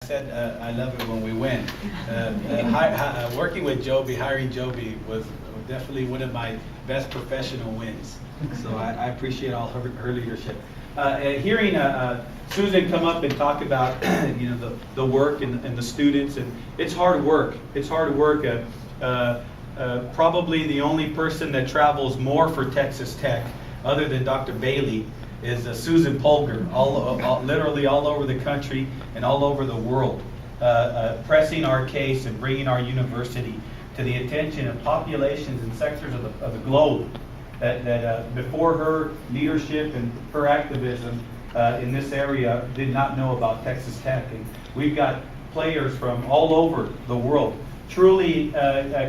said I love it when we win. Working with Joby, hiring Joby was definitely one of my best professional wins. So I appreciate all her leadership. Hearing Susan come up and talk about the work and the students, and it's hard work. It's hard work. Probably the only person that travels more for Texas Tech, other than Dr. Bailey, is Susan Polgar, literally all over the country and all over the world, pressing our case and bringing our university to the attention of populations and sectors of the globe that before her leadership and her activism in this area did not know about Texas Tech. And we've got players from all over the world truly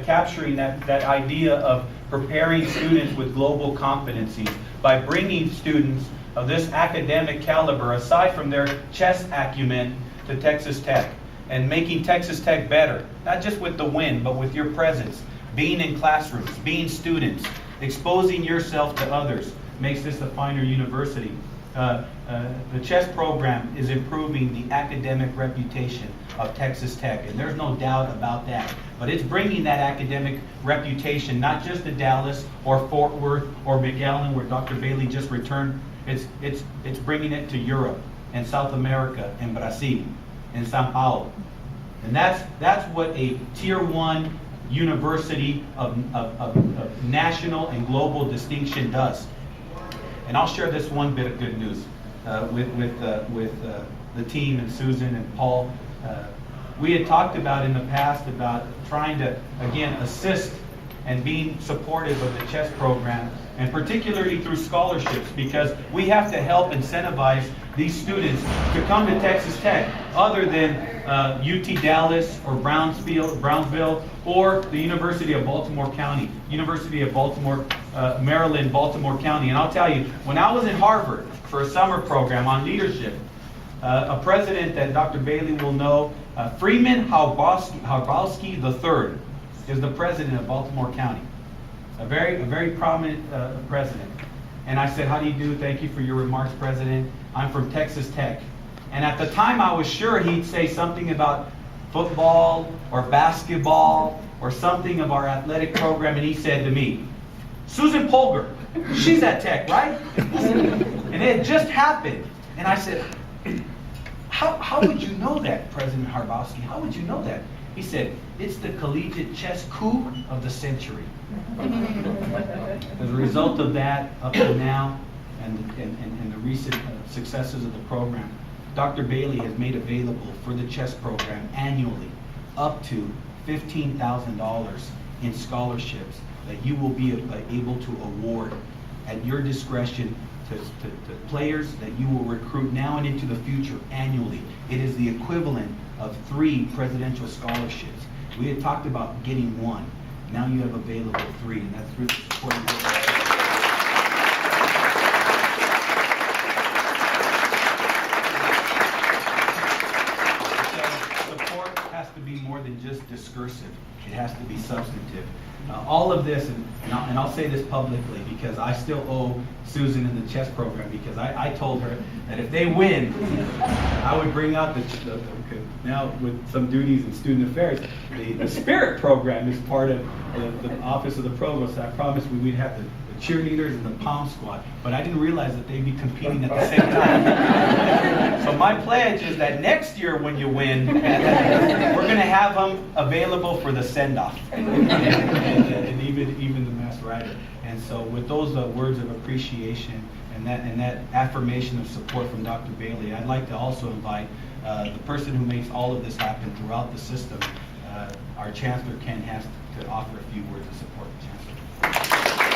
capturing that idea of preparing students with global competencies by bringing students of this academic caliber, aside from their chess acumen, to Texas Tech and making Texas Tech better, not just with the win, but with your presence, being in classrooms, being students, exposing yourself to others makes this a finer university. The chess program is improving the academic reputation of Texas Tech, and there's no doubt about that. But it's bringing that academic reputation not just to Dallas or Fort Worth or McAllen, where Dr. Bailey just returned. It's bringing it to Europe and South America and Brazil and Sao Paulo. And that's what a Tier 1 university of national and global distinction does. And I'll share this one bit of good news with the team and Susan and Paul. We had talked about in the past about trying to, again, assist and being supportive of the chess program, and particularly through scholarships, because we have to help incentivize these students to come to Texas Tech other than UT Dallas or Brownsville or the University of Baltimore County, University of Baltimore, Maryland, Baltimore County. And I'll tell you, when I was in Harvard for a summer program on leadership, a president that Dr. Bailey will know, Freeman Harbowski III, is the president of Baltimore County. A very prominent president. And I said, how do you do? Thank you for your remarks, President. I'm from Texas Tech. And at the time, I was sure he'd say something about football or basketball or something of our athletic program. And he said to me, Susan Polgar, she's at Tech, right? And it had just happened. And I said, how would you know that, President Harbowski? How would you know that? He said, it's the collegiate chess coup of the century. As a result of that, up to now, and the recent successes of the program, Dr. Bailey has made available for the chess program annually up to $15,000 in scholarships that you will be able to award at your discretion to players that you will recruit now and into the future annually. It is the equivalent of 3 presidential scholarships. We had talked about getting 1. Now you have available 3, and that's really important. Support has to be more than just discursive. It has to be substantive. All of this, and I'll say this publicly because I still owe Susan in the chess program, because I told her that if they win, I would bring out now with some duties in student affairs, the spirit program is part of the office of the provost. I promised we'd have the cheerleaders and the pom squad, but I didn't realize that they'd be competing at the same time. So my pledge is that next year when you win, we're going to have them available for the send-off and even the mass rider. And so with those words of appreciation and that affirmation of support from Dr. Bailey, I'd like to also invite the person who makes all of this happen throughout the system, our Chancellor Ken Hance, to offer a few words of support. Chancellor.